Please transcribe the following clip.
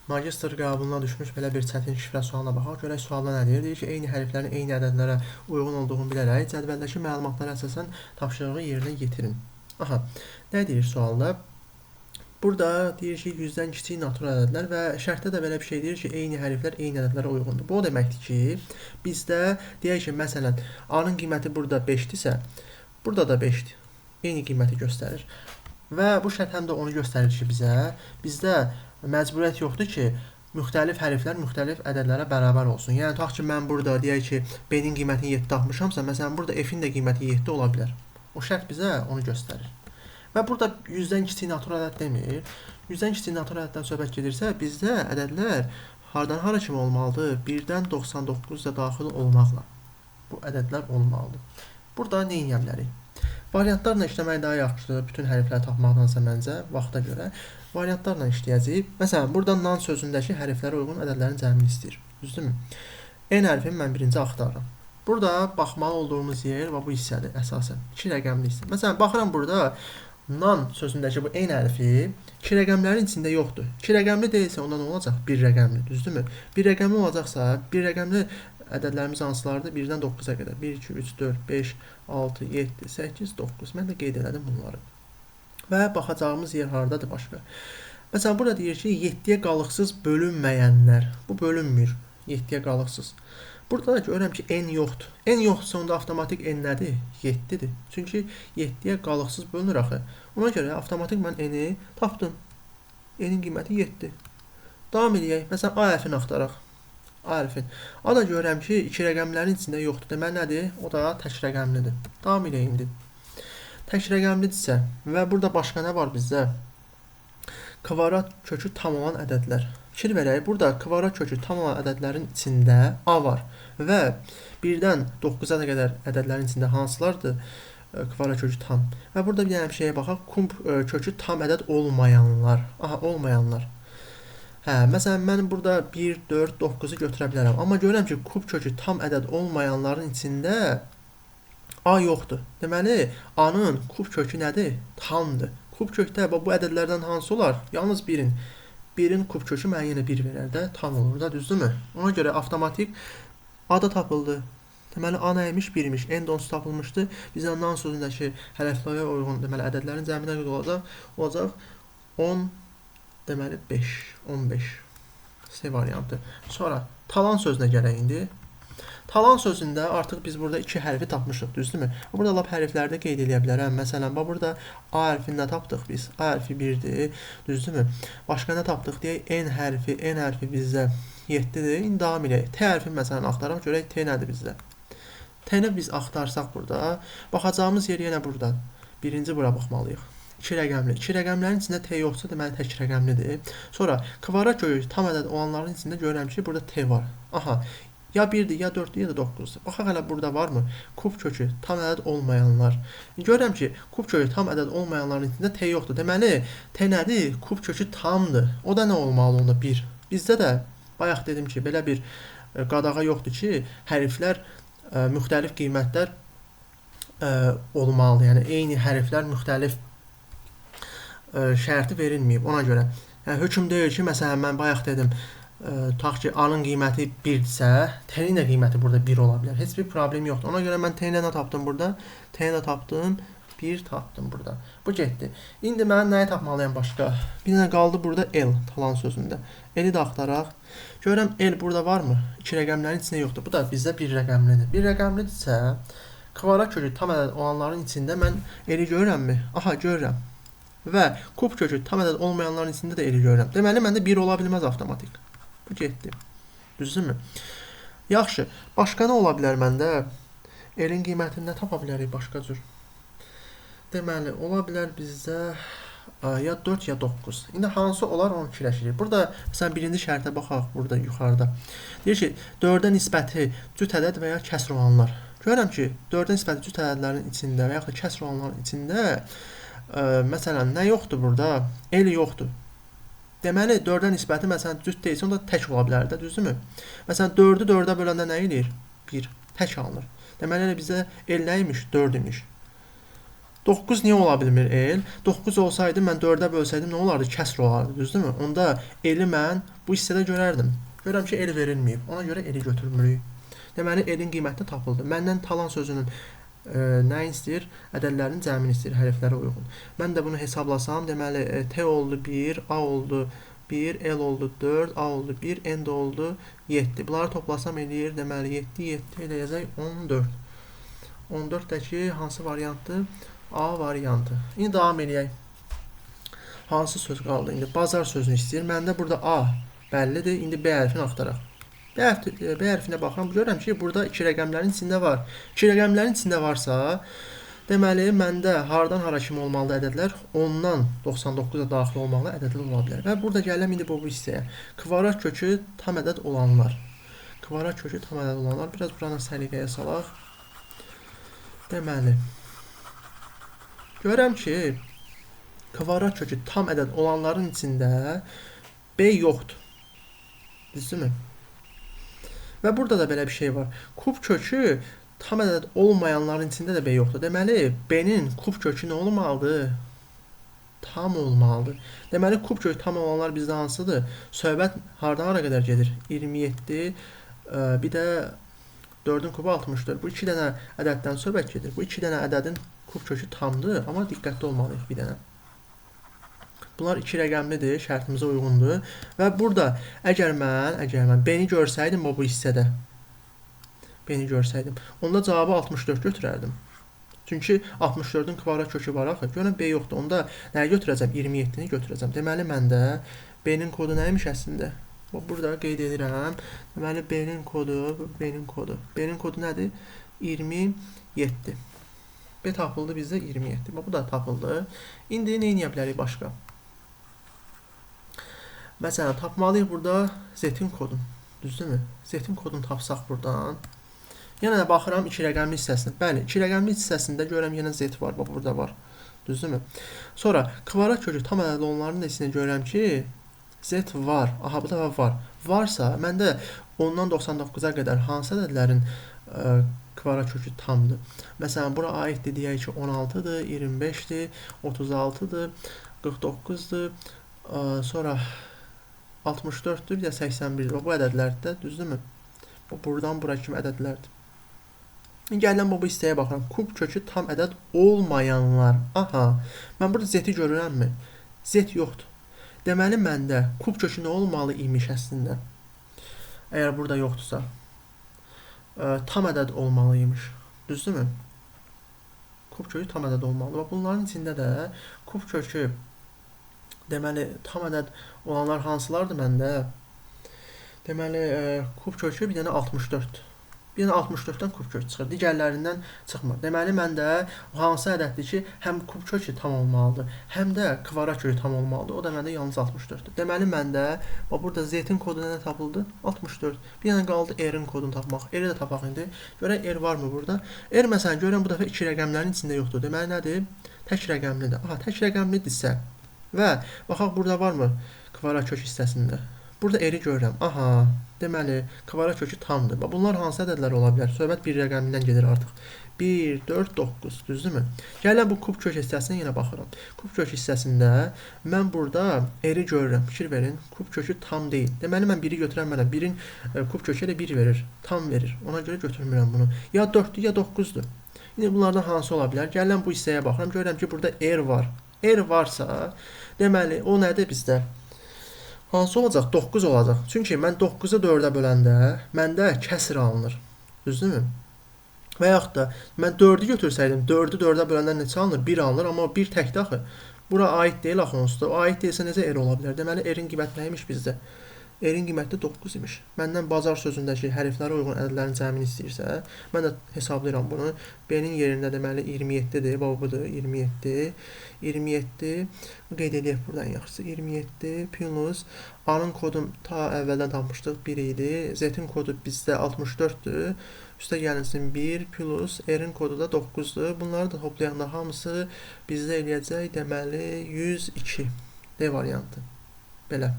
Magistr qəbuluna düşmüş belə bir çətin şifrə sualına baxaq. Görək sualda nə deyir? Deyir ki, eyni hərflərin eyni ədədlərə uyğun olduğunu bilərək cədvəldəki məlumatlara əsasən tapşırığı yerinə yetirin. Aha, nə deyir sualda? Burada deyir ki, 100-dən kiçik natural ədədlər və şərtdə də belə bir şey deyir ki, eyni hərflər eyni ədədlərə uyğundur. Bu o deməkdir ki, bizdə deyək ki, məsələn, A-nın qiyməti burada 5-dirsə, burada da 5-dir. Eyni qiyməti göstərir. Və bu şərt həm də onu göstərir ki, bizdə məcburiyyət yoxdur ki, müxtəlif hərflər müxtəlif ədədlərə bərabər olsun. Yəni, tutaq ki, mən burada deyək ki, B-nin qiymətini 7 tapmışamsa, məsələn, burada F-in də qiyməti 7 ola bilər. O şərt bizə onu göstərir. Və burada 100-dən kiçik natural ədəd demir. 100-dən kiçik natural ədəddən söhbət gedirsə, bizdə ədədlər hardan hara kimi olmalıdır? 1-dən 99 da daxil olmaqla bu ədədlər olmalıdır. Burada nə edə bilərik? Variantlarla işləmək daha yaxşıdır, bütün hərfləri tapmaqdansa məncə, vaxta görə. Variantlarla işləyəcəyik. Məsələn, burada nan sözündəki hərflərə uyğun ədədlərin cəmini istəyir. Düzdürmü? N hərfini mən birinci axtarıram. Burada baxmalı olduğumuz yer və bu hissədir əsasən. 2 rəqəmli hissə. Məsələn, baxıram burada nan sözündəki bu N hərfi 2 rəqəmlərin içində yoxdur. 2 rəqəmli deyilsə onda nə olacaq? 1 rəqəmli, düzdürmü? 1 rəqəmli olacaqsa, 1 rəqəmli ədədlərimiz hansılardır? 1-dən 9-a qədər. 1, 2, 3, 4, 5, 6, 7, 8, 9. Mən də qeyd elədim bunları. Və baxacağımız yer haradadır başqa? Məsələn, burada deyir ki, 7-yə qalıqsız bölünməyənlər. Bu bölünmür. 7-yə qalıqsız. Burada da görürəm ki, n yoxdur. N yoxdursa onda avtomatik n nədir? 7-dir. Çünki 7-yə qalıqsız bölünür axı. Ona görə avtomatik mən n-i tapdım. N-in qiyməti 7. Davam edək. Məsələn, A hərfini axtaraq. A hərfin. A da görürəm ki, 2 rəqəmlərin içində yoxdur. Deməli nədir? O da tək rəqəmlidir. Davam edək indi. Tək rəqəmlidirsə və burada başqa nə var bizdə? Kvadrat kökü tam olan ədədlər. Fikir verək, burada kvadrat kökü tam olan ədədlərin içində A var və 1-dən 9-a qədər ədədlərin içində hansılardır? Kvadrat kökü tam. Və burada bir dənə bir şeyə baxaq, kub kökü tam ədəd olmayanlar. Aha, olmayanlar. Hə, məsələn, mən burada 1, 4, 9-u götürə bilərəm. Amma görürəm ki, kub kökü tam ədəd olmayanların içində A yoxdur. Deməli, A-nın kub kökü nədir? Tamdır. Kub kökdə bu ədədlərdən hansı olar? Yalnız 1-in. 1-in kub kökü mənə yenə 1 verər də, tam olur da, düzdürmü? Ona görə avtomatik A da tapıldı. Deməli, A nəymiş? 1-miş. N donsuz tapılmışdı. Bizdən nan sözündəki hərflərə uyğun, deməli, ədədlərin cəmi nə qədər olacaq? 10, deməli, 5, 15. C variantı. Sonra, talan sözünə gələk indi. Talan sözündə artıq biz burada 2 hərfi tapmışıq, düzdürmü? Burada lap hərflərdə qeyd edə bilərəm. Məsələn, burada A hərfini nə tapdıq biz? A hərfi 1-dir, düzdürmü? Başqa nə tapdıq? Deyək, N hərfi bizdə 7-dir. İndi davam edək. T hərfini məsələn axtaraq, görək T nədir bizdə? T-ni biz axtarsaq burada, baxacağımız yer yenə burada. Birinci bura baxmalıyıq. 2 rəqəmli. 2 rəqəmlərin içində T yoxsa, deməli tək rəqəmlidir. Sonra, kvadrat kökü tam ədəd olanların içində görürəm ki, burada T var. Aha. Ya 1-dir, ya 4-dir, ya da 9-dur. Baxaq hələ burada varmı? Kub kökü tam ədəd olmayanlar. Görürəm ki, kub kökü tam ədəd olmayanların içində T yoxdur. Deməli, T nədir? Kub kökü tamdır. O da nə olmalı onda? 1. Bizdə də, bayaq dedim ki, belə bir qadağa yoxdur ki, hərflər müxtəlif qiymətlər olmalıdır. Yəni, eyni hərflər müxtəlif şərti verilməyib. Ona görə. Yəni, hökm deyil ki, məsələn, mən bayaq dedim, tutaq ki, A-nın qiyməti 1-dirsə, T-nin də qiyməti burada 1 ola bilər. Heç bir problem yoxdur. Ona görə mən T-nin nə tapdım burada? T-nin də tapdım, 1 tapdım burada. Bu getdi. İndi mən nəyi tapmalıyam başqa? Bir dənə qaldı burada L, talan sözündə. L-i də axtaraq. Görürəm, L burada varmı? 2 rəqəmlərin içində yoxdur. Bu da bizdə 1 rəqəmlidir. 1 rəqəmlidirsə, kvadrat kökü tam ədəd olanların içində mən L-i görürəmmi? Aha, görürəm. Və kub kökü tam ədəd olmayanların içində də L-i görürəm. Deməli, məndə 1 ola bilməz avtomatik. Bu getdi. Düzdürmü? Yaxşı. Başqa nə ola bilər məndə? L-in qiymətini nə tapa bilərik başqa cür? Deməli, ola bilər bizdə ya 4 ya 9. İndi hansı olar onu fikirləşirik. Burada məsələn birinci şərtə baxaq burada yuxarıda. Deyir ki, 4-ə nisbəti cüt ədəd və ya kəsr olanlar. Görürəm ki, 4-ə nisbəti cüt ədədlərin içində və ya da kəsr olanların içində məsələn nə yoxdur burada? L yoxdur. Deməli, 4-ə nisbəti məsələn cüt deyilsə, onda tək ola bilər də, düzdürmü? Məsələn, 4-ü 4-ə böləndə nə eləyir? 1. Tək alınır. Deməli, bizə L nə imiş? 4 imiş. 9 niyə ola bilmir el? 9 olsaydı mən 4-ə bölsəydim nə olardı? Kəsr olardı, düzdürmü? Onda eli mən bu hissədə görərdim. Görürəm ki, el verilməyib. Ona görə eli götürmürük. Deməli, elin qiyməti tapıldı. Məndən talan sözünün nəyin istəyir? Ədədlərin cəmini istəyir, hərflərə uyğun. Mən də bunu hesablasam, deməli, T oldu 1, A oldu 1, L oldu 4, A oldu 1, N də oldu 7. Bunları toplasam eləyir, deməli, 7, 7 eləyəcək 14. 14-dəki hansı variantdır? A variantı. İndi davam eləyək. Hansı söz qaldı? İndi bazar sözünü istəyir. Məndə burada A bəllidir. İndi B hərfini axtaraq. B hərfinə baxıram. Görürəm ki, burada 2 rəqəmlərin içində var. 2 rəqəmlərin içində varsa, deməli, məndə hardan hara kimi olmalı ədədlər? 10-dan 99-a daxil olmalı ədədlər ola bilər. Və burada gələm indi bu hissəyə. Kvadrat kökü tam ədəd olanlar. Kvadrat kökü tam ədəd olanlar. Biraz buranı səliqəyə salaq. Deməli, görürəm ki, kvadrat kökü tam ədəd olanların içində B yoxdur. Düzdürmü? Və burada da belə bir şey var. Kub kökü tam ədəd olmayanların içində də B yoxdur. Deməli, B-nin kub kökü nə olmalıdır? Tam olmalıdır. Deməli, kub kökü tam olanlar bizdə hansıdır? Söhbət hardan hara qədər gedir? 27, bir də 4-ün kubu 64. Bu 2 dənə ədəddən söhbət gedir. Bu 2 dənə ədədin kub kökü tamdır, amma diqqətli olmalıyıq bir dənə. Bunlar 2 rəqəmlidir, şərtimizə uyğundur. Və burada əgər mən B-ni görsəydim bu hissədə, B-ni görsəydim, onda cavabı 64 götürərdim. Çünki 64-ün kvadrat kökü var axı. Görün B yoxdur. Onda nəyi götürəcəm? 27-ni götürəcəm. Deməli, məndə B-nin kodu nəymiş əslində? Burada qeyd edirəm. Deməli, B-nin kodu nədir? 27. B tapıldı bizdə 27. Bu da tapıldı. İndi nə edə bilərik başqa? Məsələn, tapmalıyıq burada Z-in kodunu. Düzdürmü? Z-in kodunu tapsaq buradan. Yenə də baxıram 2 rəqəmli hissəsinə. Bəli, 2 rəqəmli hissəsində görürəm yenə Z var. Burada var. Düzdürmü? Sonra kvadrat kökü tam ədəd olanların içində görürəm ki, Z var. Aha, bu da var. Varsa, məndə 10-dan 99-a qədər hansı ədədlərin kvadrat kökü tamdır? Məsələn, bura aiddir, deyək ki, 16-dır, 25-dir, 36-dır, 49-dur, sonra 64-dür, bir də 81-dir. Bu ədədlərdir, düzdürmü? Buradan bura kimi ədədlərdir. Gələm bu hissəyə baxıram. Kub kökü tam ədəd olmayanlar. Aha, mən burada Z-i görürəmmi? Z yoxdur. Deməli, məndə kub kökü nə olmalı imiş əslində? Əgər burada yoxdursa, tam ədəd olmalıymış. Düzdürmü? Kub kökü tam ədəd olmalı. Bunların içində də kub kökü, deməli, tam ədəd olanlar hansılardır məndə? Deməli, kub kökü bir dənə 64-dür. Bir dənə 64-dən kub kökü çıxır. Digərlərindən çıxmır. Deməli, məndə hansı ədəddir ki, həm kub kökü tam olmalıdır, həm də kvadrat kökü tam olmalıdır. O da məndə yalnız 64-dür. Deməli, məndə burada Z-in kodu nə tapıldı? 64. Bir dənə qaldı R-in kodunu tapmaq. R-i də tapaq indi. Görək R varmı burada? R məsələn, görürəm bu dəfə 2 rəqəmlərin içində yoxdur. Deməli, nədir? Tək rəqəmlidir. Aha, tək rəqəmlidirsə və baxaq burada varmı kvadrat kök hissəsində? Burada R-i görürəm. Aha, deməli, kvadrat kökü tamdır. Bunlar hansı ədədlər ola bilər? Söhbət bir rəqəmindən gedir artıq. 1, 4, 9, düzdürmü? Gələn bu kub kök hissəsinə yenə baxıram. Kub kök hissəsində mən burada R-i görürəm. Fikir verin, kub kökü tam deyil. Deməli, mən 1-i götürəm mənə. 1-in kub kökü elə 1 verir, tam verir. Ona görə götürmürəm bunu. Ya 4-dür, ya 9-dur. İndi bunlardan hansı ola bilər? Gələn bu hissəyə baxıram. Görürəm ki, burada R var. R varsa, deməli, o nədir bizdə? Hansı olacaq? 9 olacaq. Çünki mən 9-u 4-ə böləndə məndə kəsr alınır. Düzdürmü? Və yaxud da mən 4-ü götürsəydim, 4-ü 4-ə böləndə neçə alınır? 1 alınır, amma 1 təkdir axı. Bura aid deyil axı onsuz da. O aid deyilsə necə R ola bilər? Deməli, R-in qiyməti nəymiş bizdə? R-in qiyməti 9 imiş. Məndən bazar sözündəki hərflərə uyğun ədədlərin cəmini istəyirsə, mən də hesablayıram bunu. B-nin yerində deməli 27-dir, budur, 27. 27, qeyd edək buradan yaxşısı. 27 plus A-nın kodu ta əvvəldən tapmışdıq 1 idi. Z-in kodu bizdə 64-dür. Üstə gəlinsin 1 plus R-in kodu da 9-dur. Bunları da toplayanda hamısı bizdə eləyəcək deməli 102. D variantı. Belə.